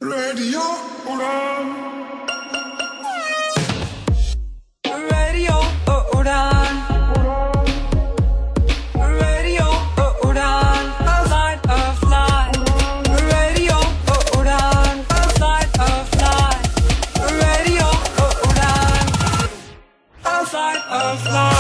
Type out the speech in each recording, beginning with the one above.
Radio Udan. Radio Udan. Radio Udan. A flight of light. Radio Udan. A flight of light. Radio Udan. A flight of light.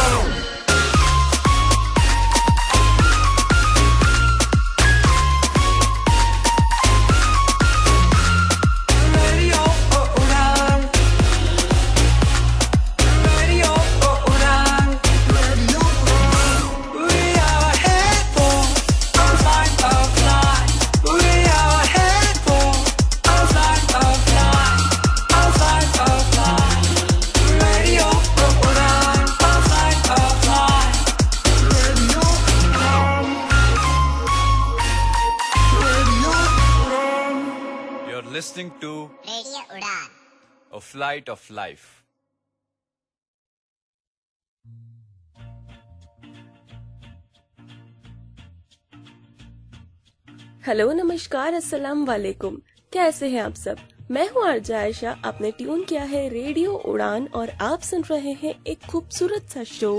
Listening to Radio Udan. A Flight of Life. Hello, नमस्कार, अस्सलाम वालेकुम। कैसे हैं आप सब? मैं हूँ RJ Ayesha. आपने ट्यून किया है रेडियो उड़ान और आप सुन रहे हैं एक खूबसूरत सा शो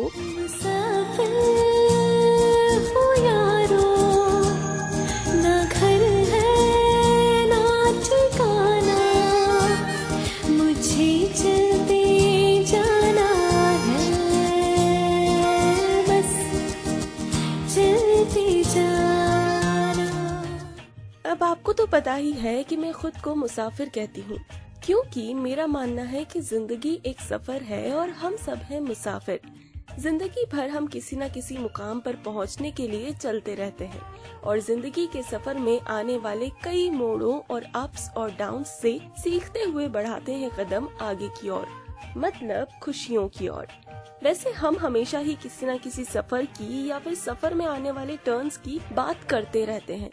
अब आपको तो पता ही है कि मैं खुद को मुसाफिर कहती हूँ, क्योंकि मेरा मानना है कि जिंदगी एक सफर है और हम सब हैं मुसाफिर। जिंदगी भर हम किसी न किसी मुकाम पर पहुँचने के लिए चलते रहते हैं और जिंदगी के सफर में आने वाले कई मोड़ों और अप्स और डाउन्स से सीखते हुए बढ़ाते हैं कदम आगे की ओर, मतलब खुशियों की ओर। वैसे हम हमेशा ही किसी न किसी सफर की या फिर सफर में आने वाले टर्न्स की बात करते रहते हैं।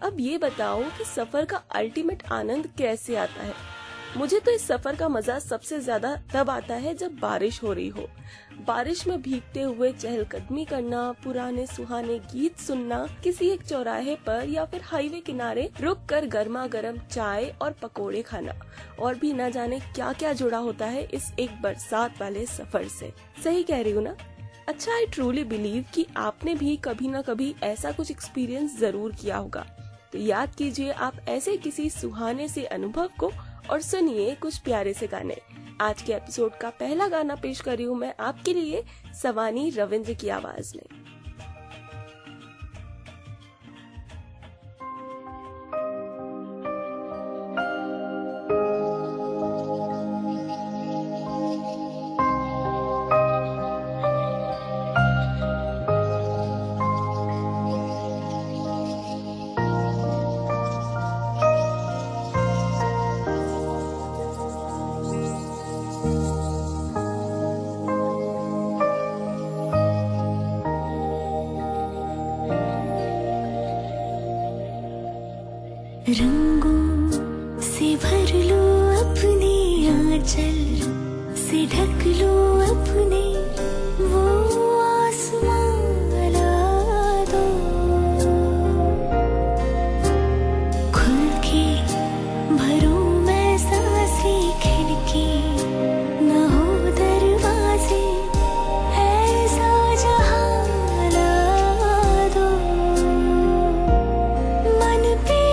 अब ये बताओ कि सफर का अल्टीमेट आनंद कैसे आता है? मुझे तो इस सफर का मजा सबसे ज्यादा तब आता है जब बारिश हो रही हो। बारिश में भीगते हुए चहलकदमी करना, पुराने सुहाने गीत सुनना, किसी एक चौराहे पर या फिर हाईवे किनारे रुक कर गर्मा गर्म चाय और पकोड़े खाना, और भी न जाने क्या क्या जुड़ा होता है इस एक बरसात वाले सफर से। सही कह रही हूँ ना? अच्छा, आई ट्रूली बिलीव कि आपने भी कभी न कभी ऐसा कुछ एक्सपीरियंस जरूर किया होगा। तो याद कीजिए आप ऐसे किसी सुहाने से अनुभव को और सुनिए कुछ प्यारे से गाने। आज के एपिसोड का पहला गाना पेश कर रही हूँ मैं आपके लिए, सवानी रविंद्र की आवाज में। रंगों से भर लो अपने आंचल से, ढक लो अपने वो आसमां ला दो। खुल के भरो मैं सांसें, खिड़की न हो दरवाजे, ऐसा जहां ला दो। मन पे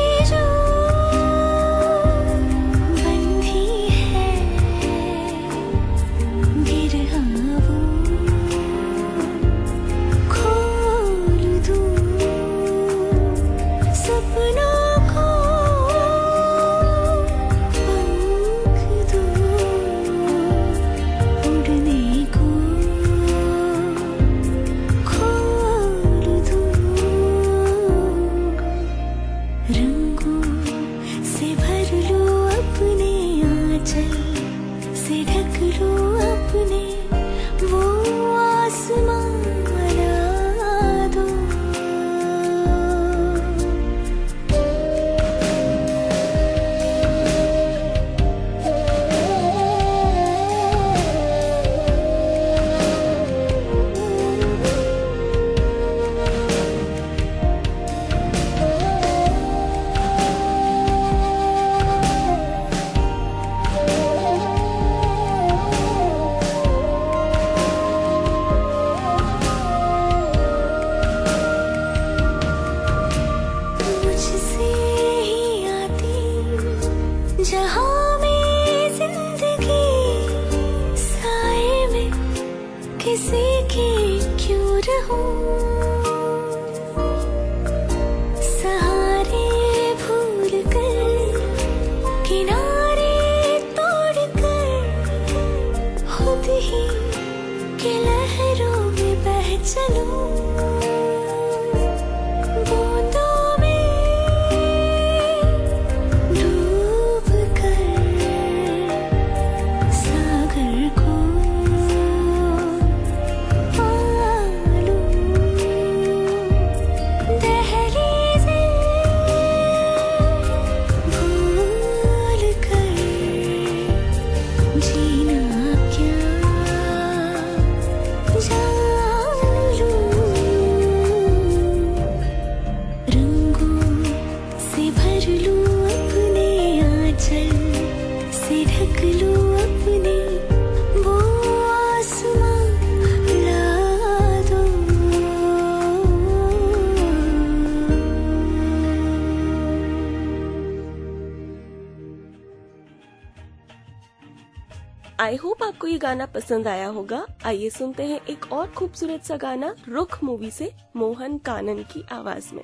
आई होप आपको ये गाना पसंद आया होगा। आइए सुनते हैं एक और खूबसूरत सा गाना रुख मूवी से मोहन कानन की आवाज में।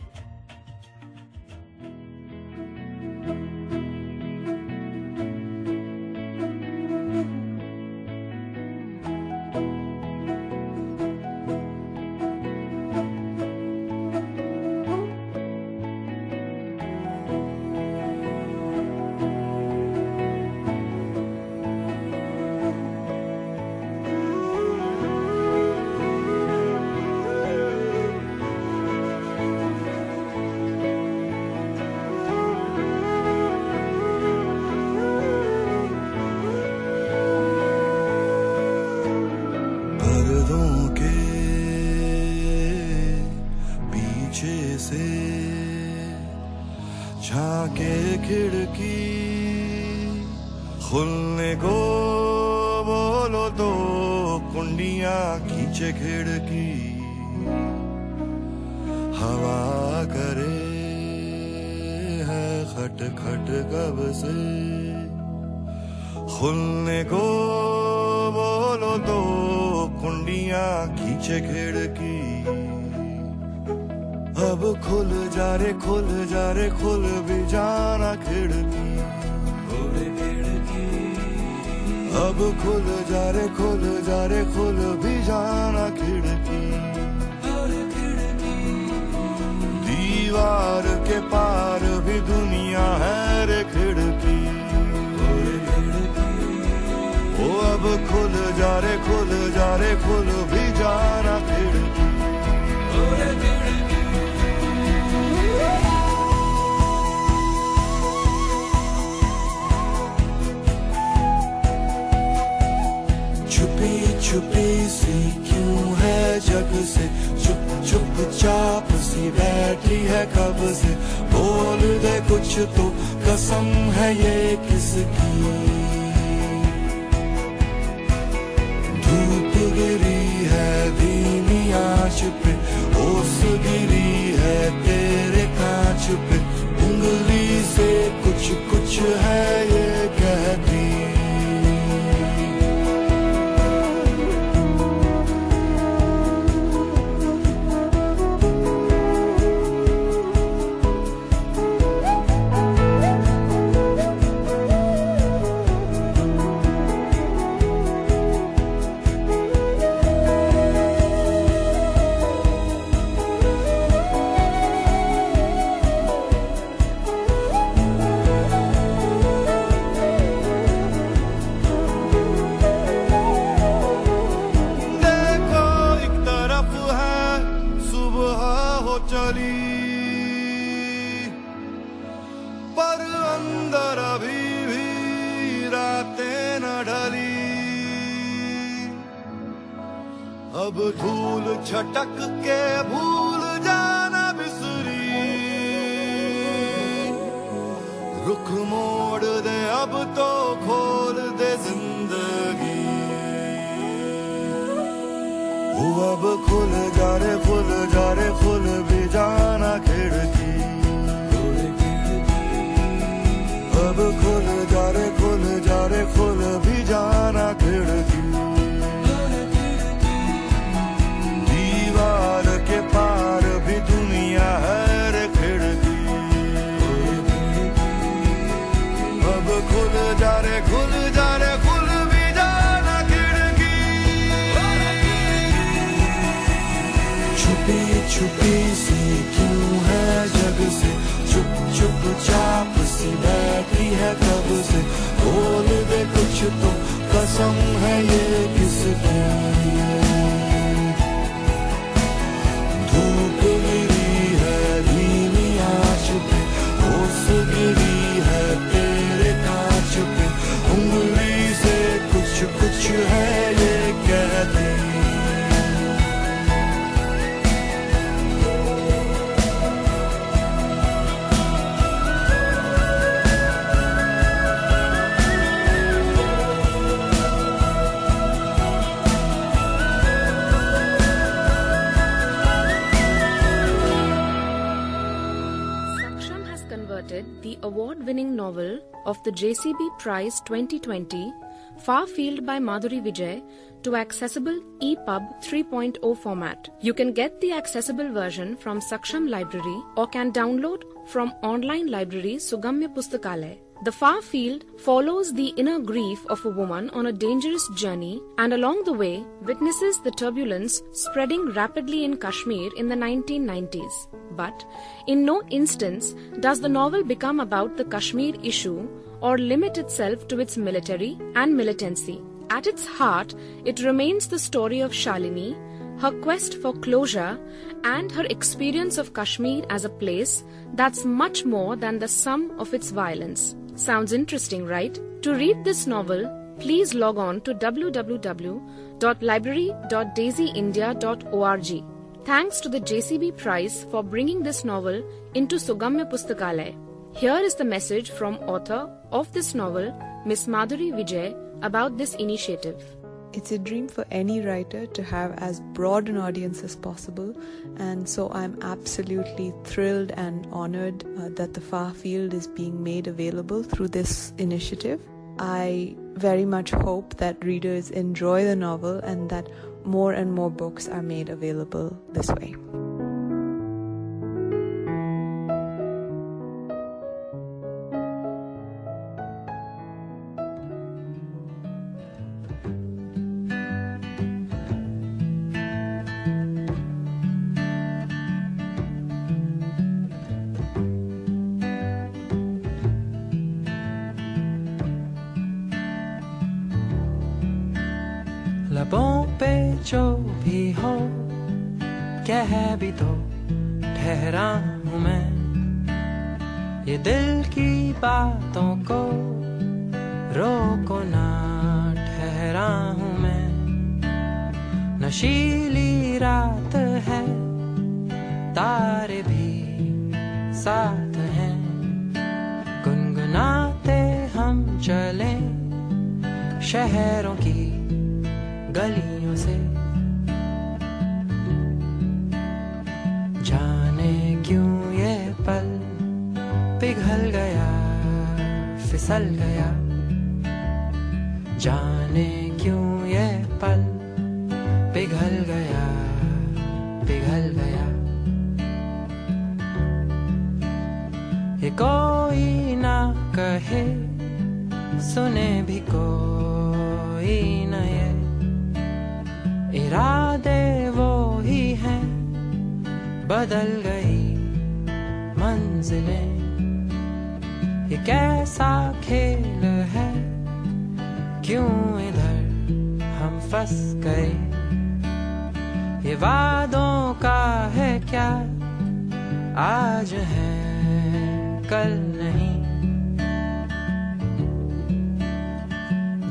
झांके खिड़की खुलने को बोलो तो कुंडियां खींचे खिड़की हवा करे है खट खट कब से खुलने को बोलो तो कुंडियां खींचे खिड़की अब खुल जा रे खुल भी जाना खिड़की अब खुल जा रे खुल भी जाना खिड़की दीवार के पार भी दुनिया है रे खिड़की ओ अब खुल जा रे खुल भी जाना खिड़की छुपी सी क्यों है जग से चुप चाप सी बैठी है कब से बोल दे कुछ तो कसम है ये किसकी धूप गिरी है धीमी आंच पे ओस गिरी है तेरे कांच पे उंगली से कुछ है ये कहती पर अंदर अभी भी रातें न ढली अब धूल छटक के भूल जाना बिसरी रुख मोड़ दे अब तो खोल दे जिंदगी वो अब खुल जा रे खुल भी जाना खिड़की अब खुल जा रे खुल भी जाना खिड़की दीवार के पार भी दुनिया है रे खिड़की अब खुल जा रे खुल भी जाना खिड़की छुपी सी क्यों है जग से चुप चाप सी बैठी है कब से बोल दे कुछ तो कसम है ये किसकी धूप गिरी है धीमी आंच पे ओस गिरी है तेरे कांच पे उंगली से कुछ है ये कहती The award-winning novel of the JCB Prize 2020 Far Field by Madhuri Vijay to accessible EPUB 3.0 format. You can get the accessible version from Saksham Library or can download from online library Sugamya Pustakalay. The Far Field follows the inner grief of a woman on a dangerous journey and along the way witnesses the turbulence spreading rapidly in Kashmir in the 1990s. But in no instance does the novel become about the Kashmir issue or limit itself to its military and militancy. At its heart, it remains the story of Shalini, her quest for closure, and her experience of Kashmir as a place that's much more than the sum of its violence. Sounds interesting, right? To read this novel, please log on to www.library.daisyindia.org. Thanks to the JCB Prize for bringing this novel into Sugamya Pustakalay. Here is the message from author of this novel, Miss Madhuri Vijay, about this initiative. It's a dream for any writer to have as broad an audience as possible, and so I'm absolutely thrilled and honored that The Far Field is being made available through this initiative. I very much hope that readers enjoy the novel and that more and more books are made available this way. लबों पे जो भी हो कह भी तो ठहरा हूँ मैं, ये दिल की बातों को रोको ना ठहरा हूँ मैं। नशीली रात है तारे भी साथ हैं, गुनगुनाते हम चले शहरों की गलियों से। जाने क्यों ये पल पिघल गया फिसल गया, जाने क्यों ये पल पिघल गया पिघल गया। ये कोई ना कहे सुने भी कोई न ये, इरादे वो ही हैं बदल गई मंजिलें। ये कैसा खेल है क्यों इधर हम फंस गए, ये वादों का है क्या आज है कल नहीं।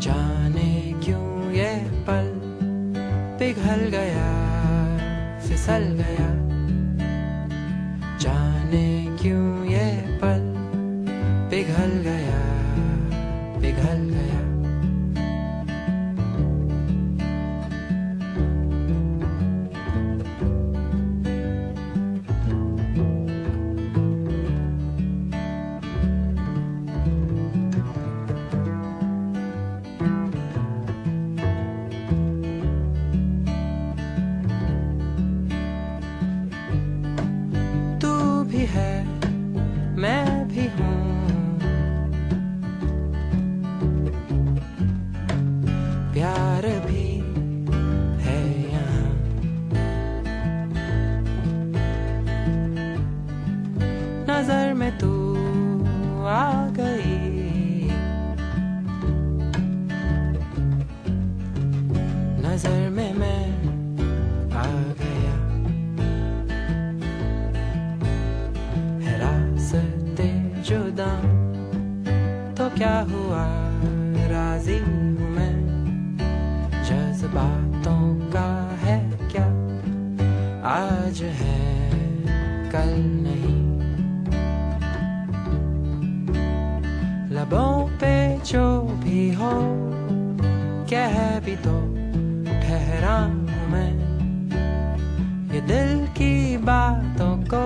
जाने क्यों ये पल पिघल गया फिसल गया, जाने क्यों ये पल पिघल गया पिघल गया। मैं भी हूँ प्यार भी है यहाँ, नजर में तू आ गई, नजर में मैं आ गया। जुदा तो क्या हुआ राजी हूँ मैं, जज्बातों का है क्या आज है कल नहीं। लबों पे जो भी हो कह भी तो ठहरा हूँ मैं, ये दिल की बातों को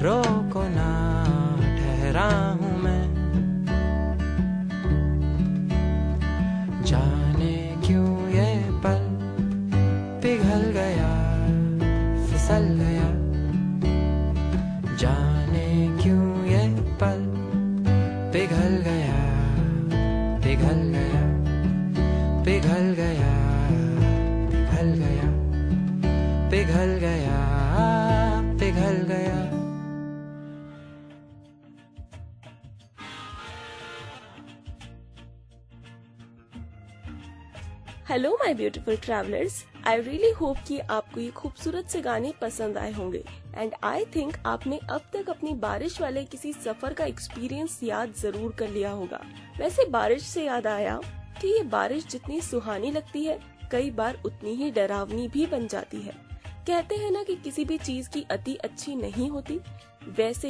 रोको ना ठहरा हूँ मैं। Hello my beautiful travellers, I really hope कि आपको ये खूबसूरत से गाने पसंद आए होंगे एंड आई थिंक आपने अब तक अपनी बारिश वाले किसी सफर का एक्सपीरियंस याद जरूर कर लिया होगा। वैसे बारिश से याद आया कि ये बारिश जितनी सुहानी लगती है कई बार उतनी ही डरावनी भी बन जाती है। कहते हैं ना कि किसी भी चीज की अति अच्छी नहीं होती, वैसे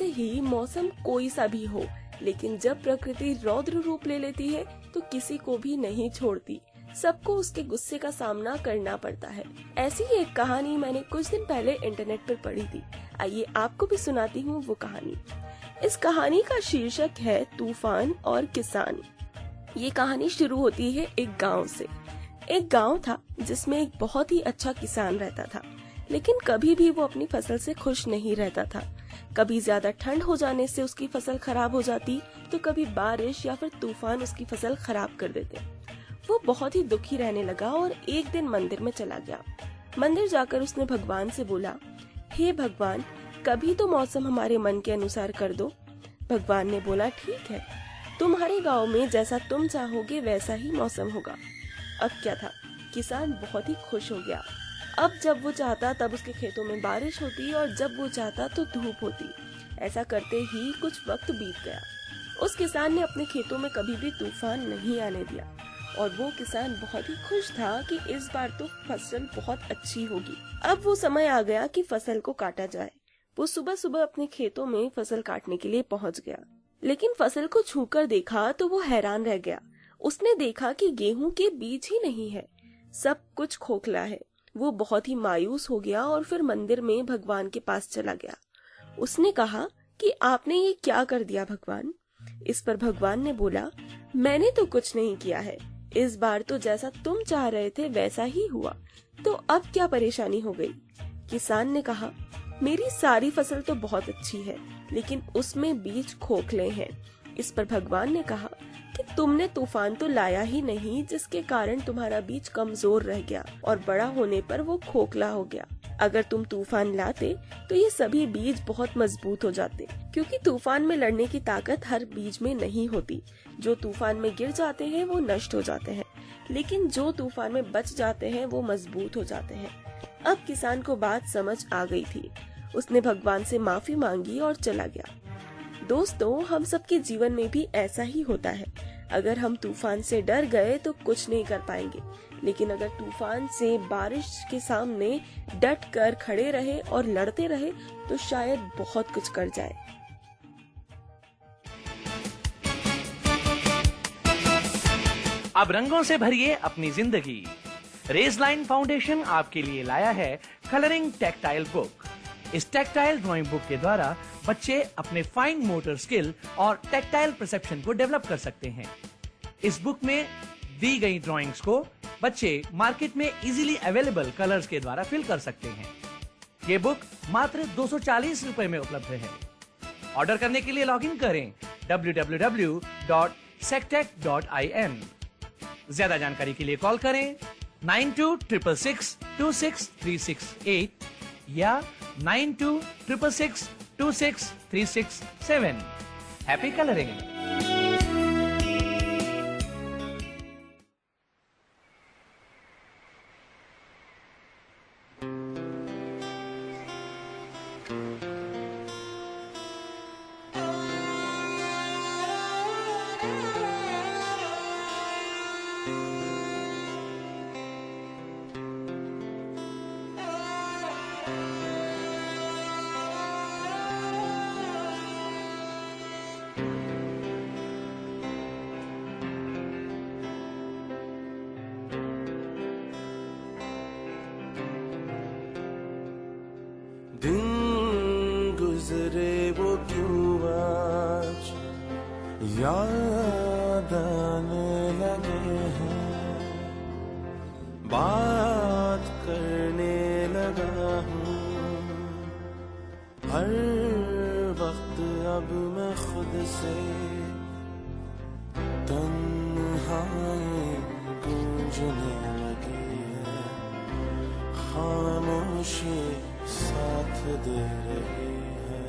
ही मौसम कोई सा भी हो, लेकिन जब प्रकृति रौद्र रूप ले लेती है तो किसी को भी नहीं छोड़ती, सबको उसके गुस्से का सामना करना पड़ता है। ऐसी ही एक कहानी मैंने कुछ दिन पहले इंटरनेट पर पढ़ी थी। आइए आपको भी सुनाती हूँ वो कहानी। इस कहानी का शीर्षक है तूफान और किसान। ये कहानी शुरू होती है एक गांव से। एक गांव था जिसमें एक बहुत ही अच्छा किसान रहता था, लेकिन कभी भी वो अपनी फसल से खुश नहीं रहता था। कभी ज्यादा ठंड हो जाने से उसकी फसल खराब हो जाती, तो कभी बारिश या फिर तूफान उसकी फसल खराब कर देते। वो बहुत ही दुखी रहने लगा और एक दिन मंदिर में चला गया। मंदिर जाकर उसने भगवान से बोला, हे भगवान, कभी तो मौसम हमारे मन के अनुसार कर दो। भगवान ने बोला, ठीक है, तुम्हारे गाँव में जैसा तुम चाहोगे वैसा ही मौसम होगा। अब क्या था, किसान बहुत ही खुश हो गया। अब जब वो चाहता तब उसके खेतों में बारिश होती और जब वो चाहता तो धूप होती। ऐसा करते ही कुछ वक्त बीत गया। उस किसान ने अपने खेतों में कभी भी तूफान नहीं आने दिया और वो किसान बहुत ही खुश था कि इस बार तो फसल बहुत अच्छी होगी। अब वो समय आ गया कि फसल को काटा जाए। वो सुबह सुबह अपने खेतों में फसल काटने के लिए पहुंच गया, लेकिन फसल को छूकर देखा तो वो हैरान रह गया। उसने देखा कि गेहूं के बीज ही नहीं है, सब कुछ खोखला है। वो बहुत ही मायूस हो गया और फिर मंदिर में भगवान के पास चला गया। उसने कहा कि आपने ये क्या कर दिया भगवान? इस पर भगवान ने बोला, मैंने तो कुछ नहीं किया है, इस बार तो जैसा तुम चाह रहे थे वैसा ही हुआ, तो अब क्या परेशानी हो गई? किसान ने कहा, मेरी सारी फसल तो बहुत अच्छी है, लेकिन उसमें बीज खोखले हैं। इस पर भगवान ने कहा कि तुमने तूफान तो लाया ही नहीं, जिसके कारण तुम्हारा बीज कमजोर रह गया और बड़ा होने पर वो खोखला हो गया। अगर तुम तूफान लाते तो ये सभी बीज बहुत मजबूत हो जाते, क्योंकि तूफान में लड़ने की ताकत हर बीज में नहीं होती। जो तूफान में गिर जाते हैं वो नष्ट हो जाते हैं, लेकिन जो तूफान में बच जाते हैं वो मजबूत हो जाते हैं। अब किसान को बात समझ आ गई थी। उसने भगवान से माफी मांगी और चला गया। दोस्तों, हम सबके जीवन में भी ऐसा ही होता है। अगर हम तूफान से डर गए तो कुछ नहीं कर पाएंगे, लेकिन अगर तूफान से बारिश के सामने डट कर खड़े रहे और लड़ते रहे तो शायद बहुत कुछ कर जाए। अब रंगों से भरिए अपनी जिंदगी। रेजलाइन फाउंडेशन आपके लिए लाया है कलरिंग टेक्टाइल बुक। इस टेक्टाइल ड्राइंग बुक के द्वारा बच्चे अपने फाइन मोटर स्किल और टेक्टाइल परसेप्शन को डेवलप कर सकते हैं। इस बुक में दी गई ड्राइंग्स को बच्चे मार्केट में इजीली अवेलेबल कलर्स के द्वारा फिल कर सकते हैं। ये बुक मात्र 240 रुपए में उपलब्ध है। ऑर्डर करने के लिए लॉगिन करें www.sectech.in। ज्यादा जानकारी के लिए कॉल करें 9266626368 या 9266626367। Happy colouring. दिन गुजरे वो क्यों आज याद आने लगे हैं, बात करने लगा हूँ हर वक्त अब मैं खुद से। तन्हाई गूंजने लगी है, खामोशी साथ दे रही है।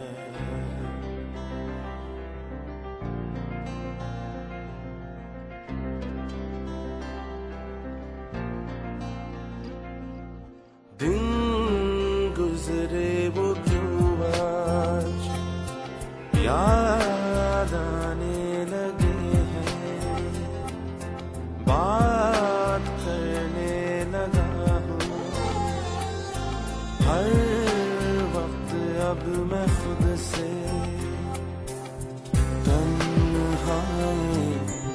मैं खुद से तन्हाई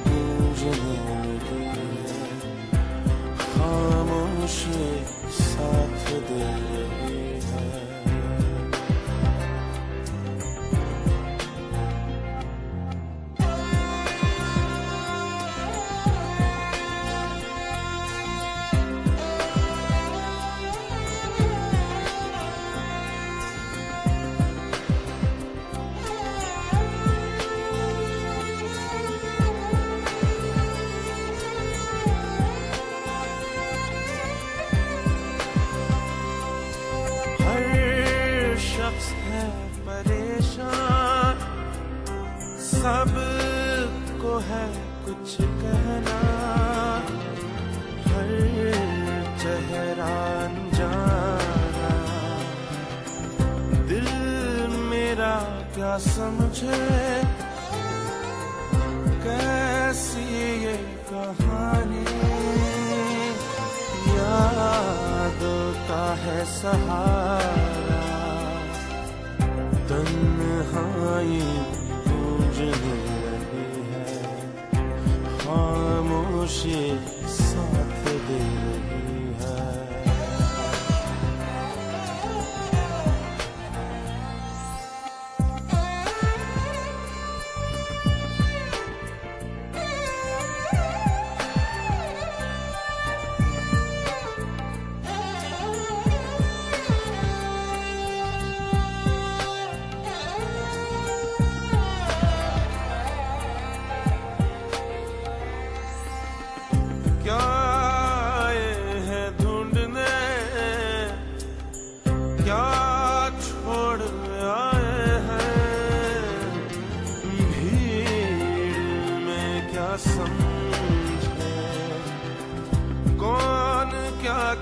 गूंजने लगी है, खामोशी साथ दे रही है। सबको है कुछ कहना, हर चेहरा अनजाना, दिल मेरा क्या समझे कैसी ये कहानी, यादों का है सहारा, तन्हाई गूंजने लगी है, खामोशी साथ दे रही है।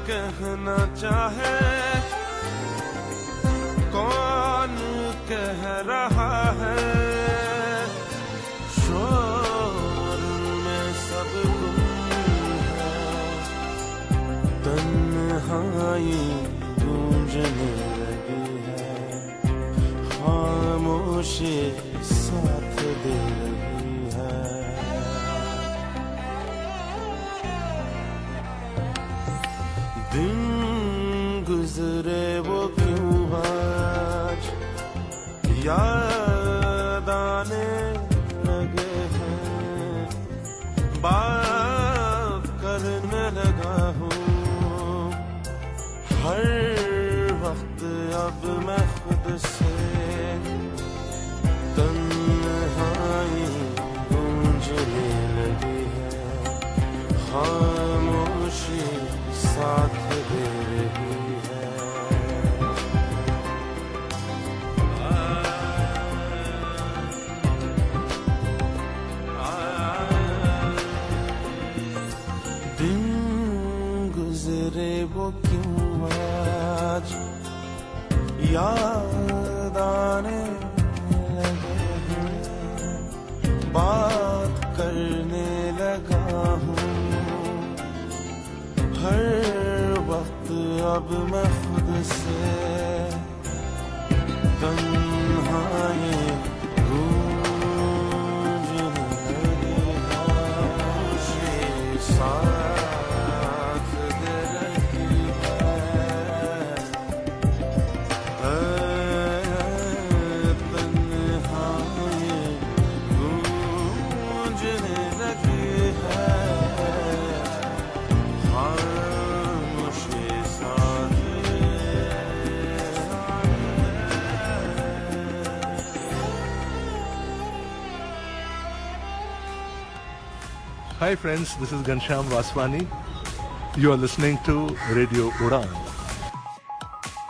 कहना चाहे कौन कह रहा है, शोर में सब गुम है, तन्हाई गूंजने लगी है, खामोशी साथ दे रही है। दिन गुजरे वो क्यों आज याद आने लगे हैं, बात करने लगा हूँ हर वक्त अब मैं खुद से, तन्हाई गूंजने लगी है, खामोशी साथ दे रही है। दिन गुजरे वो क्यों आज याद आने लगे हैं, बात करने लगा हूँ हर वक्त अब मैं खुद से, तन्हाई गूंजने लगी है, साथ दे रही है, तन्हाई गूंजने लगी है। Hi friends, this is Ghanshyam Vaswani. You are listening to Radio Udan.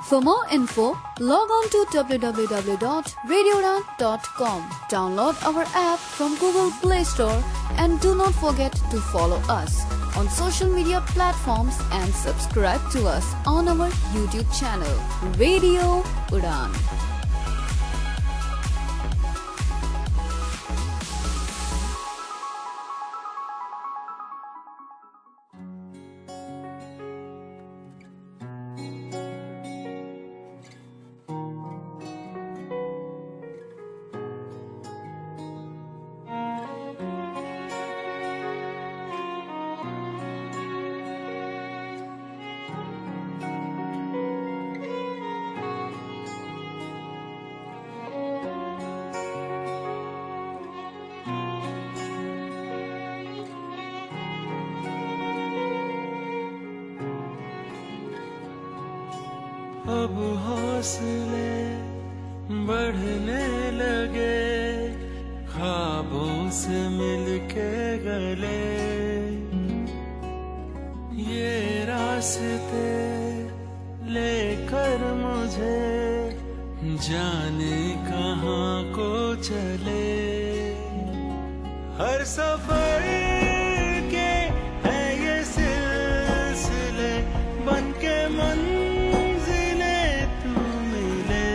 For more info, log on to www.radioudan.com. Download our app from Google Play Store and do not forget to follow us on social media platforms and subscribe to us on our YouTube channel, Radio Udan. अब हौसले बढ़ने लगे, ख्वाबों से मिलके गले, ये रास्ते लेकर मुझे जाने कहाँ को चले। हर सफर के है ये सिलसिले, बन के मंजिले तू मिले।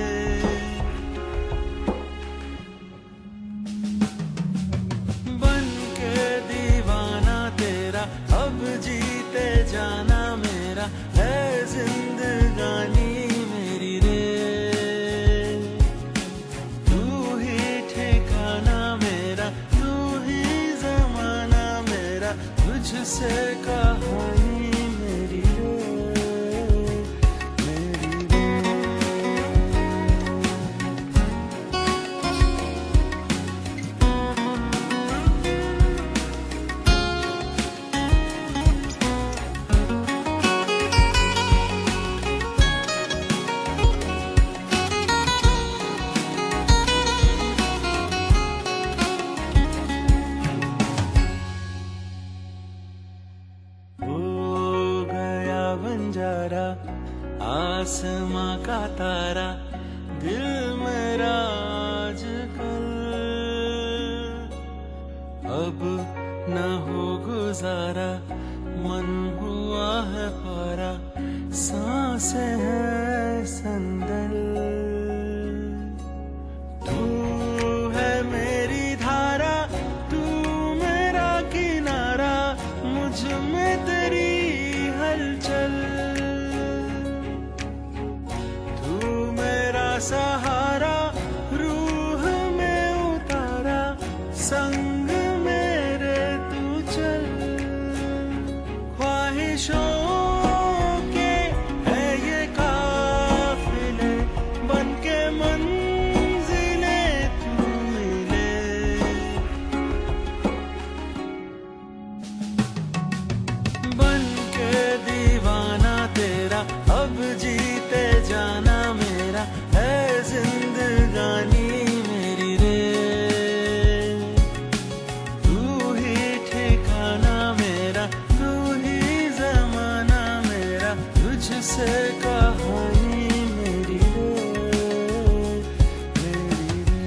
बन के दीवाना तेरा अब जीते जाना मेरा है जिंदगानी मेरी रे। तू ही ठिकाना मेरा, तू ही जमाना मेरा, तुझसे कहानी मेरी रे, मेरी रे। बंजारा आसमां का तारा, दिल मेरा आजकल अब न हो गुजारा, मन हुआ है पारा, सांसें है संदल। तू है मेरी धारा, तू मेरा किनारा, मुझ में तेरी हलचल। तू मेरा सहारा, रूह में उतारा, संग मेरे तू चल। ख्वाहिशों के है ये काफिले, बन के मंजिले तू मिले। बन के दीवाना तेरा अब जीते जाना मेरा है जिंदगानी मेरी रे। तू ही ठिकाना मेरा, तू ही जमाना मेरा, तुझसे कहानी मेरी रे, मेरी रे।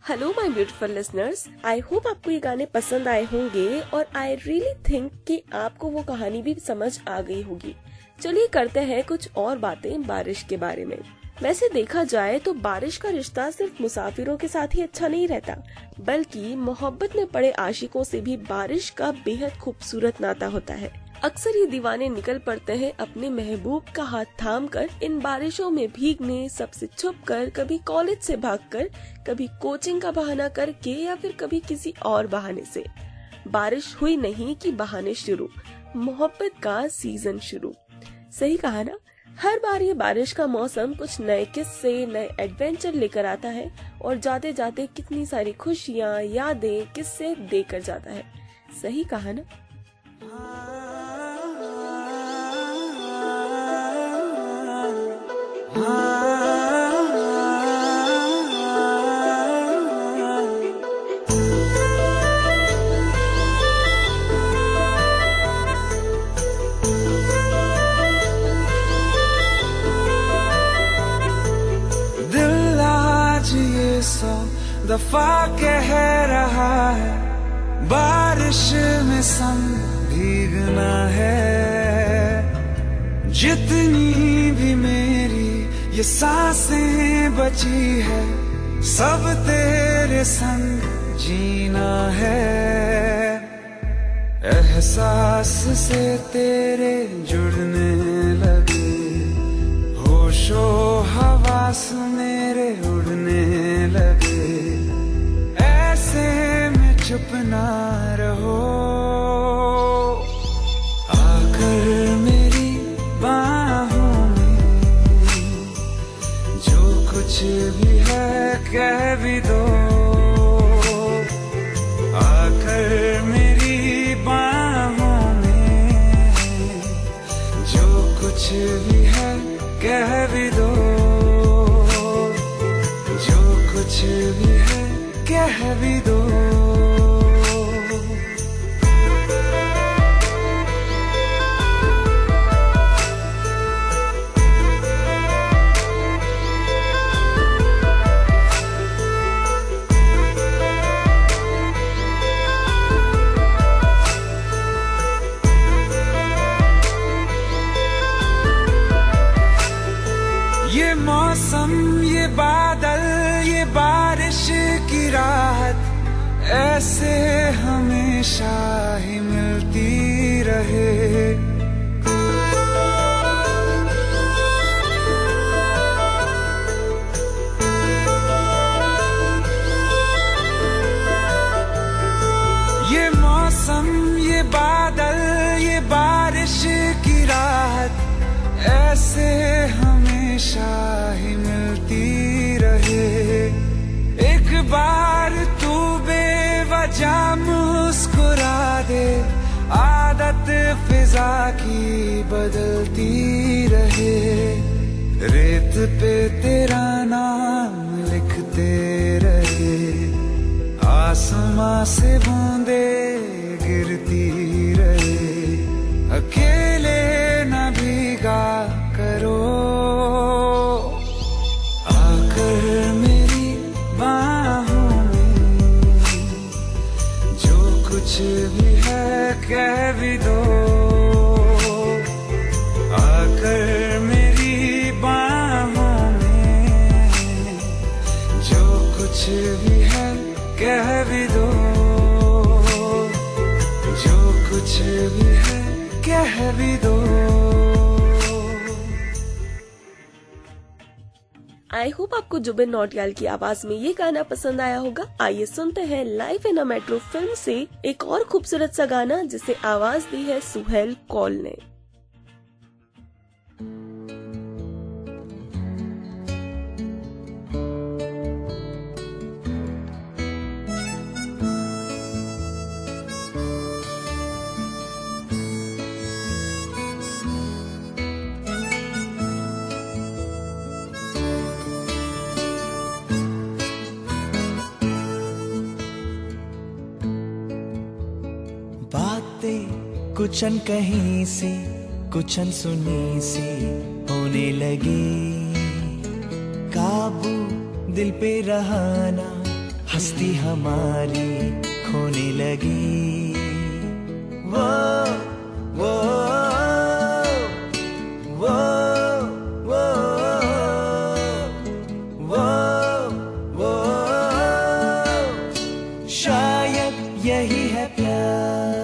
Hello my beautiful listeners, I hope आपको ये गाने पसंद आए होंगे और आई रियली थिंक कि आपको वो कहानी भी समझ आ गई होगी। चलिए करते हैं कुछ और बातें बारिश के बारे में। वैसे देखा जाए तो बारिश का रिश्ता सिर्फ मुसाफिरों के साथ ही अच्छा नहीं रहता, बल्कि मोहब्बत में पड़े आशिकों से भी बारिश का बेहद खूबसूरत नाता होता है। अक्सर ये दीवाने निकल पड़ते हैं अपने महबूब का हाथ थामकर इन बारिशों में भीगने, सबसे छुपकर, कभी कॉलेज से भागकर, कभी कोचिंग का बहाना करके या फिर कभी किसी और बहाने से। बारिश हुई नहीं कि बहाने शुरू, मोहब्बत का सीजन शुरू। सही कहा ना? हर बार ये बारिश का मौसम कुछ नए किस्से, नए एडवेंचर लेकर आता है और जाते जाते कितनी सारी खुशियाँ, यादें, किस्से देकर जाता है। सही कहा ना? दिल आज ये 100 दफा कह रहा है, बारिश में संग भीगना है। जितनी भी मेरी ये सांसें बची है, सब तेरे संग जीना है। एहसास से तेरे जुड़ने लगे, होशो हवास मेरे उड़ने लगे। ऐसे में चुप ना रहो, आकर मेरी बाहों में जो कुछ भी है कह भी दो। आकर मेरी बाहों भी है कह भी दो, जो कुछ भी है कह भी दो। ये मौसम, ये बादल, ये बारिश की राहत ऐसे हमेशा ही मिलती रहे। ये मौसम, ये बादल, ये बारिश की राहत ऐसे हमेशा ही मिलती रहे। एक बार तू बेवजह मुस्कुरा दे, आदत फिजा की बदलती रहे। रेत पे तेरा नाम लिखते रहे, आसमां से बूंदे गिरती रहे। अकेले न भीगा करो, आकर मेरी बाहों में जो कुछ भी है कह भी दो। आकर मेरी बाहों में जो कुछ भी है कह भी दो, जो कुछ भी है कह भी दो। आई होप आपको जुबिन नौटियाल की आवाज में ये गाना पसंद आया होगा। आइए सुनते हैं life in a metro film से एक और खूबसूरत सा गाना जिसे आवाज दी है सुहेल कौल ने। कुछ अनकहीं सी, कुछ अनसुनी सी होने लगी। काबू दिल पे रहाना, हस्ती हमारी खोने लगी। वो वो वो वो वो वो शायद यही है प्यार,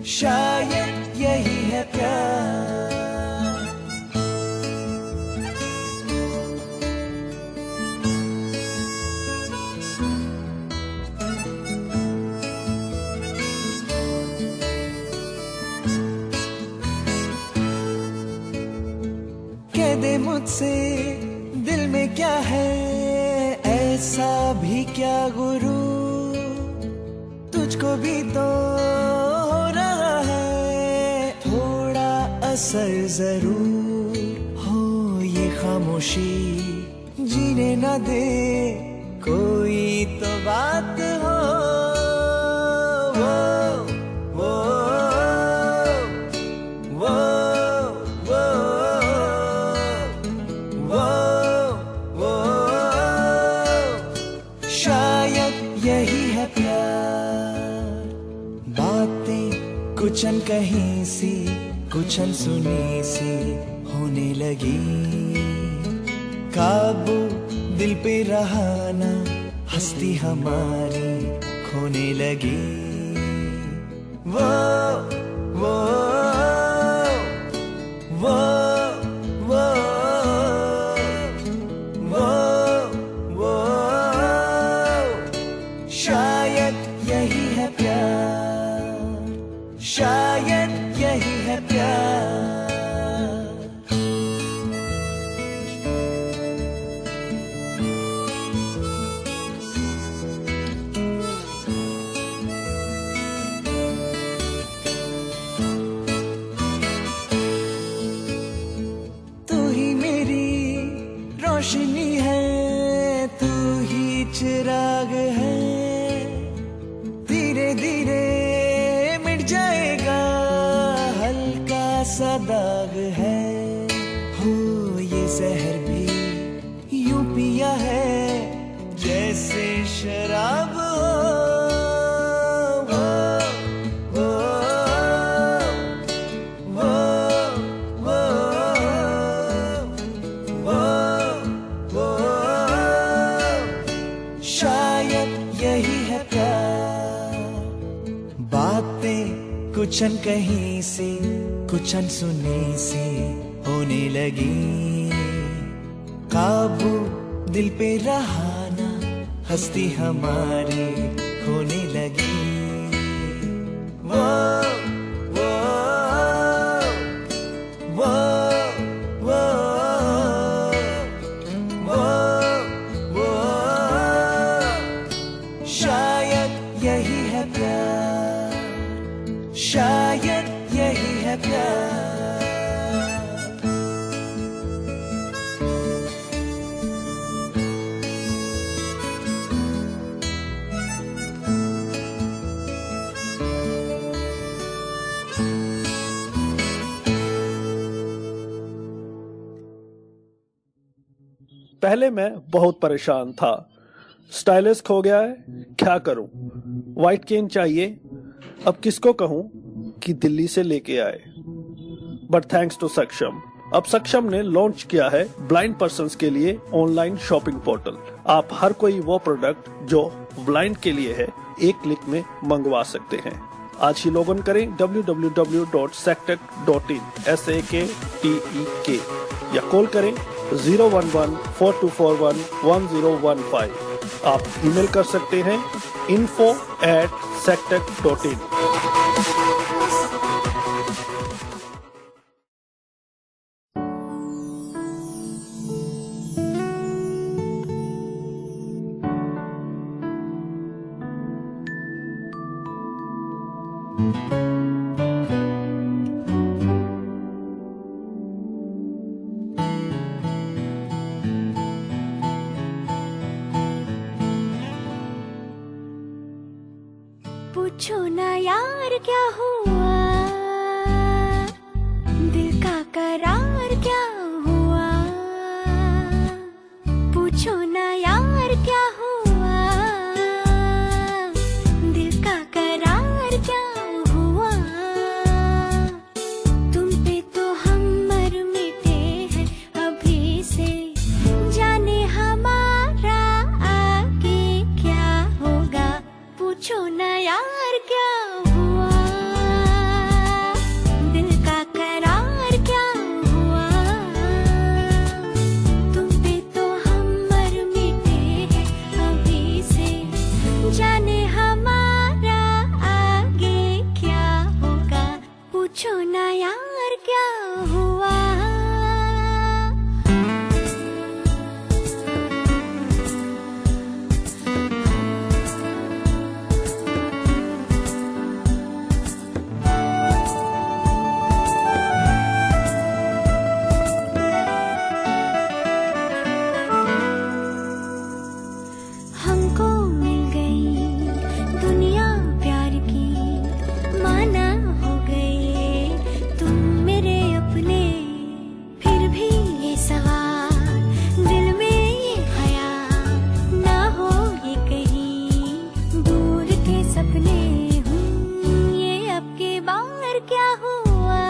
शायद यही है प्यार। कह दे मुझसे दिल में क्या है, ऐसा भी क्या गुरूर, तुझको भी तो असर जरूर हो। ये खामोशी जीने न दे, कोई तो बात हो। वो वो वो वो वो वो शायद यही है प्यार। बातें कुछ अनकहीं सी, कुछ अनसुनी सी होने लगी। काबू दिल पे रहाना, हस्ती हमारी खोने लगी। वो वो वो वो वो वो शायद यही है प्यार, शायद यही है प्यार। दाग है हो ये जहर भी यूं पिया है जैसे शराब हो शायद यही है प्यार बातें कुछ अनकहीं से कुछ अनसुनी सी होने लगी काबू दिल पे रहा ना हस्ती हमारी होने लगी वो वो वो वो वो वो शायद यही है प्यार शायद यही है प्यार पहले मैं बहुत परेशान था। स्टाइलिश खो गया है, क्या करूं? व्हाइट केन चाहिए, अब किसको कहूं कि दिल्ली से लेके आए। बट थैंक्स टू सक्षम, अब सक्षम ने लॉन्च किया है ब्लाइंड पर्सन्स के लिए ऑनलाइन शॉपिंग पोर्टल। आप हर कोई वो प्रोडक्ट जो ब्लाइंड के लिए है एक क्लिक में मंगवा सकते हैं। आज ही लॉग इन करें www.sectec.in SAKTEK या कॉल करें 011-4241-1015। आप ईमेल कर सकते हैं info@sectec.in। पूछो ना यार क्या हुआ दिल का करार क्या हुआ पूछो ना यार क्या हुआ दिल का करार क्या हुआ तुम पे तो हम मर मिटे हैं अभी से जाने हमारा आगे क्या होगा पूछो ना यार क्या हुआ दिल का करार क्या हुआ तुम पे तो हम मर मिटे हैं अभी से जाने हमारा आगे क्या होगा पूछो ना यार क्या हुआ हमको मिल गई दुनिया प्यार की माना हो गए तुम मेरे अपने फिर भी ये सवाल दिल में ये ख्याल ना हो ये कहीं दूर के सपने ये अब के बार क्या हुआ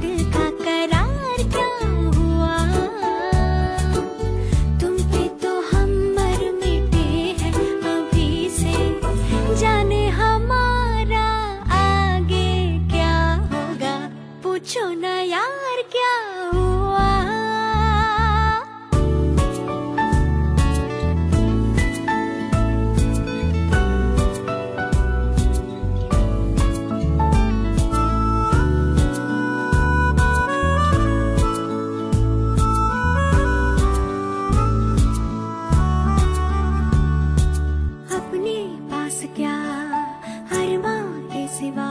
दिल का करार क्या हुआ तुम पे तो हम मर मिटे हैं अभी से जाने हमारा आगे क्या होगा पूछो ना यार क्या हुआ अपने पास क्या अरमां के सिवा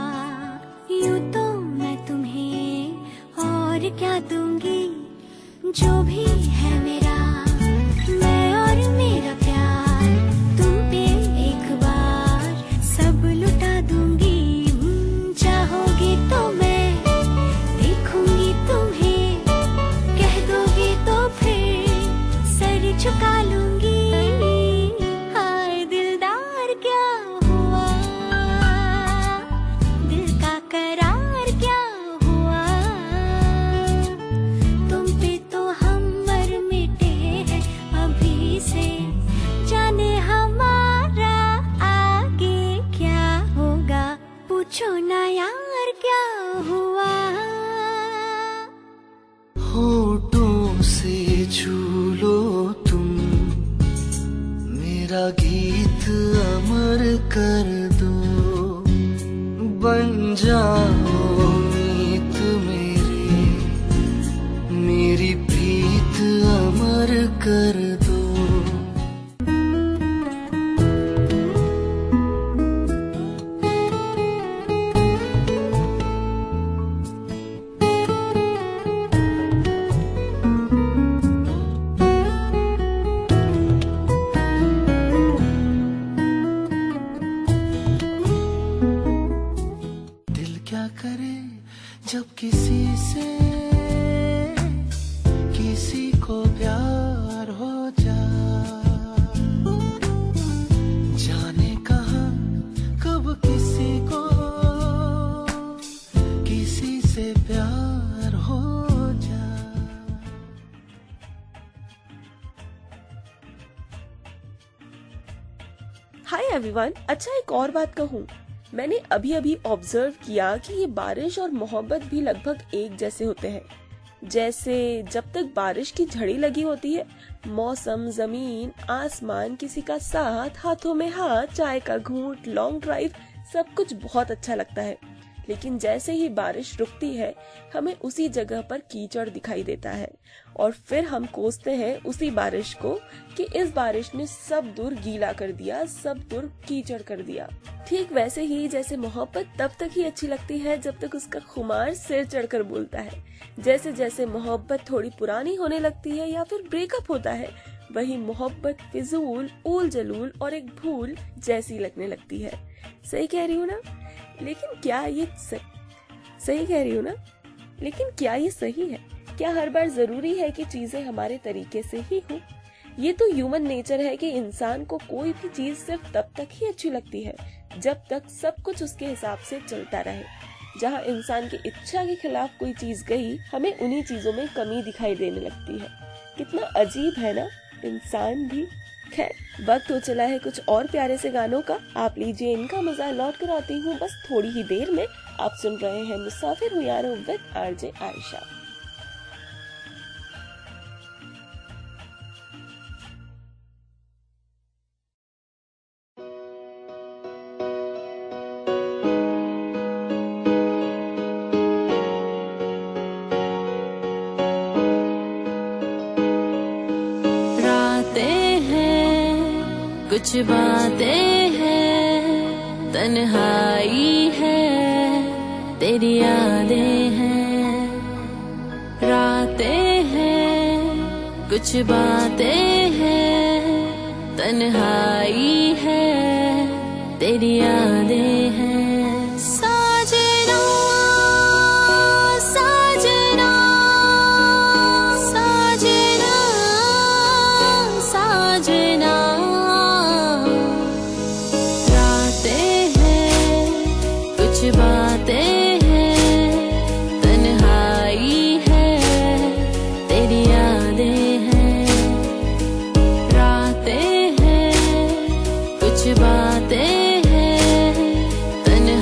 यूं तो मैं तुम्हें और क्या दूंगी जो भी है मेरा मैं और मेरा प्यार तुम पे एक बार सब लुटा दूंगी चाहोगी तो मैं छू लो तुम, मेरा गीत अमर कर दो, बन जाओ मीत मेरी प्रीत अमर कर दो। जब किसी से किसी को प्यार हो जाने कहाँ कब किसी को किसी से प्यार हो जा। हाय एवरीवन, अच्छा एक और बात कहूँ, मैंने अभी अभी ऑब्जर्व किया कि ये बारिश और मोहब्बत भी लगभग एक जैसे होते हैं। जैसे जब तक बारिश की झड़ी लगी होती है, मौसम, जमीन, आसमान, किसी का साथ, हाथों में हाथ, चाय का घूंट, लॉन्ग ड्राइव, सब कुछ बहुत अच्छा लगता है। लेकिन जैसे ही बारिश रुकती है, हमें उसी जगह पर कीचड़ दिखाई देता है और फिर हम कोसते हैं उसी बारिश को कि इस बारिश ने सब दूर गीला कर दिया, सब दूर कीचड़ कर दिया। ठीक वैसे ही जैसे मोहब्बत तब तक ही अच्छी लगती है जब तक उसका खुमार सिर चढ़कर बोलता है। जैसे जैसे मोहब्बत थोड़ी पुरानी होने लगती है या फिर ब्रेकअप होता है, वही मोहब्बत फिजूल, ऊल जलूल और एक भूल जैसी लगने लगती है। सही कह रही हूँ ना? लेकिन क्या ये सही कह रही हूँ ना? लेकिन क्या ये सही है? क्या हर बार जरूरी है कि चीजें हमारे तरीके से ही हो? ये तो ह्यूमन नेचर है कि इंसान को कोई भी चीज सिर्फ तब तक ही अच्छी लगती है जब तक सब कुछ उसके हिसाब से चलता रहे। जहाँ इंसान की इच्छा के खिलाफ कोई चीज गई, हमें उन्हीं चीजों में कमी दिखाई देने लगती है। कितना अजीब है ना इंसान भी। खैर, वक्त हो चला है कुछ और प्यारे से गानों का। आप लीजिए इनका मजा, लौट कर आती हूँ बस थोड़ी ही देर में। आप सुन रहे हैं मुसाफिर हूँ यारो विद आरजे आयशा। कुछ बातें हैं, तन्हाई है, तेरी यादें हैं, रातें हैं, कुछ बातें हैं, तन्हाई है, तेरी यादें हैं। साजना साजना साजना साजना, बातें हैं, तन्हाई है, तेरी यादें हैं, रातें हैं, कुछ बातें हैं, तन्हाई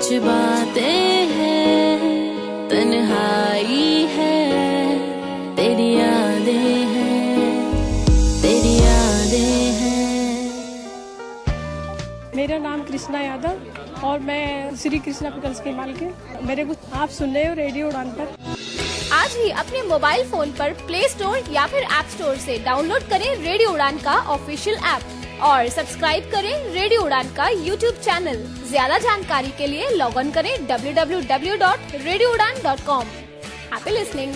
कुछ बातें हैं, तन्हाई है, तेरी यादें हैं, तेरी यादें हैं। मेरा नाम कृष्णा यादव और मैं श्री कृष्णा पिकल्स की मालकिन। मेरे कुछ आप सुन रहे हो रेडियो उड़ान पर। आज ही अपने मोबाइल फोन पर प्ले स्टोर या फिर ऐप स्टोर से डाउनलोड करें रेडियो उड़ान का ऑफिशियल ऐप और सब्सक्राइब करें रेडियो उड़ान का यूट्यूब चैनल। ज्यादा जानकारी के लिए लॉग ऑन करें www.radioudan.com। Happy listening.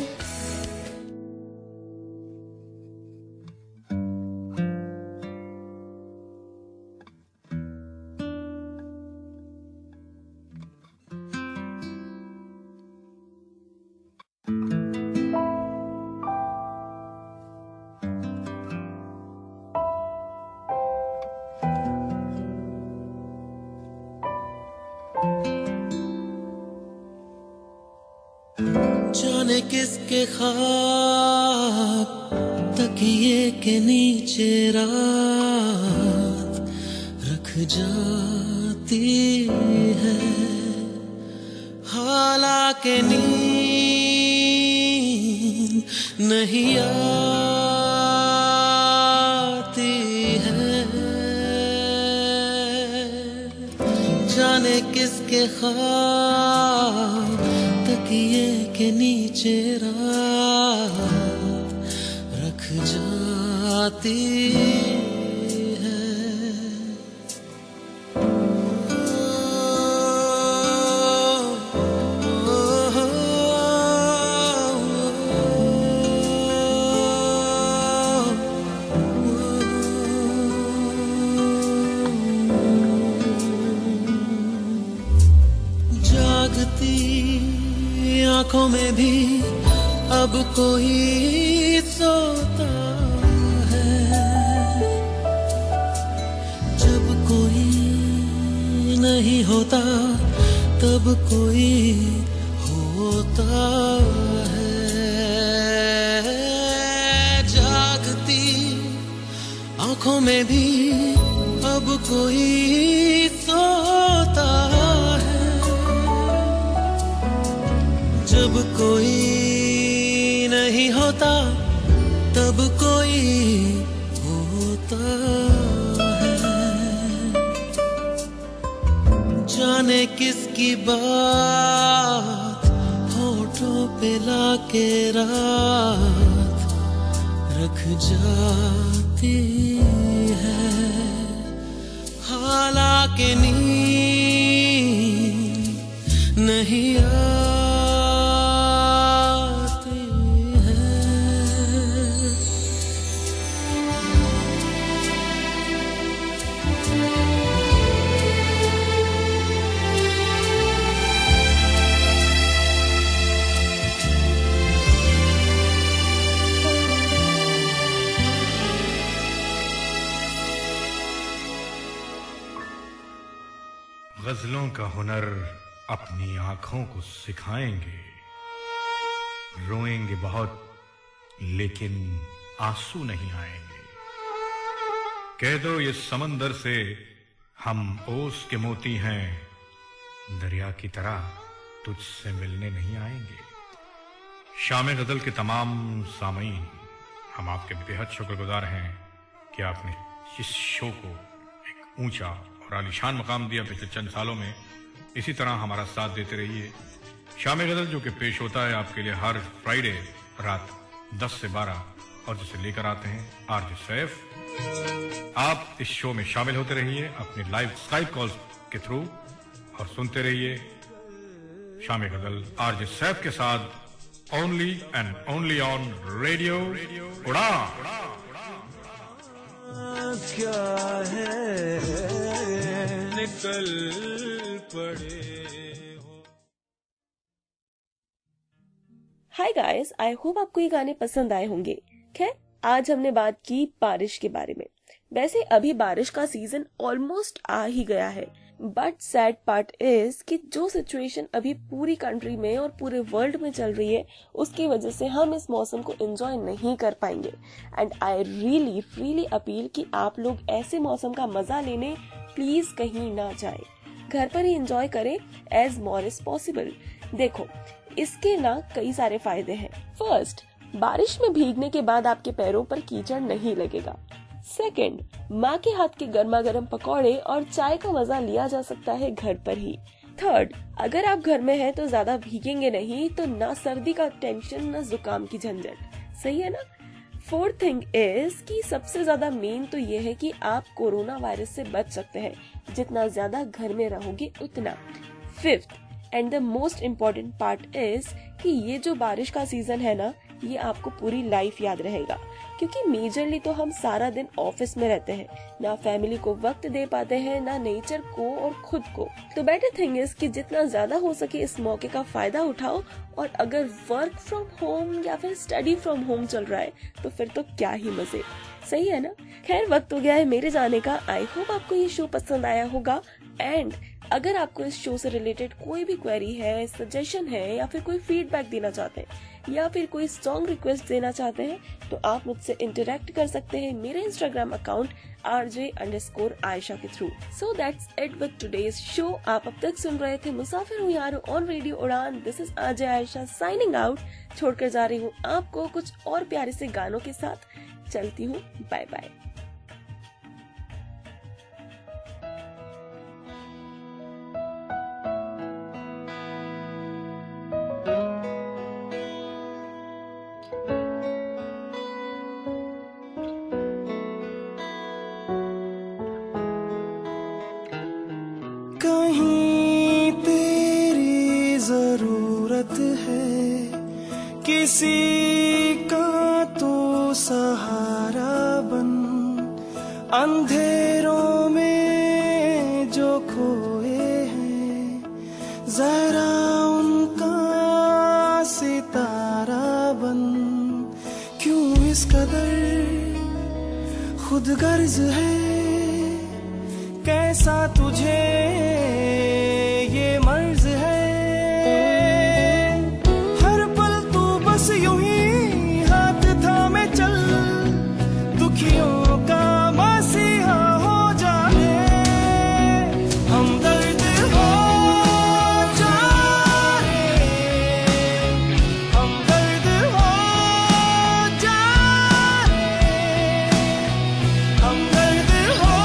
जाने किसके ख्वाब तकिए के नीचे रात रख जाती है, हालांकि नींद नहीं आती है। जाने किसके ख्वाब तकिए के नीचे रात रख जाती है। जागती आंखों में भी अब कोई सोता है, जब कोई नहीं होता तब कोई होता है। जागती आंखों में भी अब कोई सोता है, जब कोई नहीं होता तब कोई होता है। जाने किसकी बात होठों पे लाके रात रख जाती है, हालांकि नींद नहीं गजलों का हुनर अपनी आंखों को सिखाएंगे, रोएंगे बहुत लेकिन आंसू नहीं आएंगे। कह दो ये समंदर से हम ओस के मोती हैं, दरिया की तरह तुझसे मिलने नहीं आएंगे। शाम गजल के तमाम सामीन, हम आपके बेहद शुक्रगुजार हैं कि आपने इस शो को एक ऊंचा और आलीशान मकाम दिया। पिछले चंद सालों में इसी तरह हमारा साथ देते रहिए। शाम गजल जो कि पेश होता है आपके लिए हर फ्राइडे रात 10 से 12 और जिसे लेकर आते हैं आरजे सैफ। आप इस शो में शामिल होते रहिए अपनी लाइव स्काइप कॉल्स के थ्रू और सुनते रहिए शाम गजल आरजे सैफ के साथ only and only on radio उड़ान। क्या है निकल पड़े। हाय गाइस, आई होप आपको ये गाने पसंद आए होंगे। खैर, आज हमने बात की बारिश के बारे में। वैसे अभी बारिश का सीजन ऑलमोस्ट आ ही गया है, बट सैड पार्ट इज कि जो सिचुएशन अभी पूरी कंट्री में और पूरे वर्ल्ड में चल रही है, उसकी वजह से हम इस मौसम को एंजॉय नहीं कर पाएंगे। एंड आई रियली अपील कि आप लोग ऐसे मौसम का मजा लेने प्लीज कहीं ना जाए। घर पर ही एंजॉय करें एज मोर एज पॉसिबल। देखो, इसके ना कई सारे फायदे हैं। फर्स्ट, बारिश में भीगने के बाद आपके पैरों पर कीचड़ नहीं लगेगा। सेकंड, माँ के हाथ के गर्मा गर्म पकौड़े और चाय का मजा लिया जा सकता है घर पर ही। थर्ड, अगर आप घर में हैं तो ज्यादा भीगेंगे नहीं, तो ना सर्दी का टेंशन ना जुकाम की झंझट। सही है ना। फोर्थ थिंग इज कि सबसे ज्यादा मेन तो ये है कि आप कोरोना वायरस से बच सकते हैं, जितना ज्यादा घर में रहोगे उतना। Fifth and the most important part is कि ये जो बारिश का सीजन है ना, ये आपको पूरी लाइफ याद रहेगा, क्योंकि मेजरली तो हम सारा दिन ऑफिस में रहते हैं, ना फैमिली को वक्त दे पाते हैं, ना नेचर को और खुद को। तो बेटर थिंग इज कि जितना ज्यादा हो सके इस मौके का फायदा उठाओ, और अगर वर्क फ्रॉम होम या फिर स्टडी फ्रॉम होम चल रहा है तो फिर तो क्या ही मजे। सही है ना। खैर, वक्त हो गया है मेरे जाने का। आई होप आपको ये शो पसंद आया होगा, एंड अगर आपको इस शो से रिलेटेड कोई भी क्वेरी है, सजेशन है, या फिर कोई फीडबैक देना चाहते हैं, या फिर कोई सॉन्ग रिक्वेस्ट देना चाहते हैं, तो आप मुझसे इंटरेक्ट कर सकते हैं मेरे इंस्टाग्राम अकाउंट RJ_Aisha के through. So that's it with today's show. आप अब तक सुन रहे थे मुसाफिर हूँ यारो ऑन रेडियो उड़ान। This is RJ Aisha signing out. छोड़कर जा रही हूँ आपको कुछ और प्यारे से गानों के साथ। चलती हूँ, बाय बाय। कहीं तेरी जरूरत है किसी का तो सहारा बन, अंधेरों में जो खोए हैं जरा उनका सितारा बन। क्यों इस कदर खुदगर्ज है, कैसा तुझे ये मर्ज है। हर पल तू बस यूं ही हाथ थामे चल, दुखियों का मसीहा हो जाए। हमदर्द हो जाए, हमदर्द हो जाए, हमदर्द हो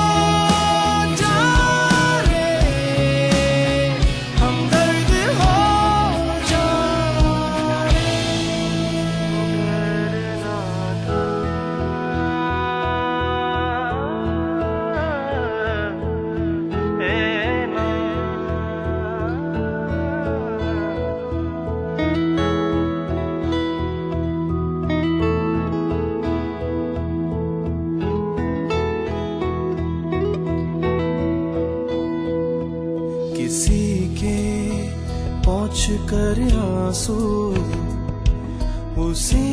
किसी के पहुँच कर आंसू उसे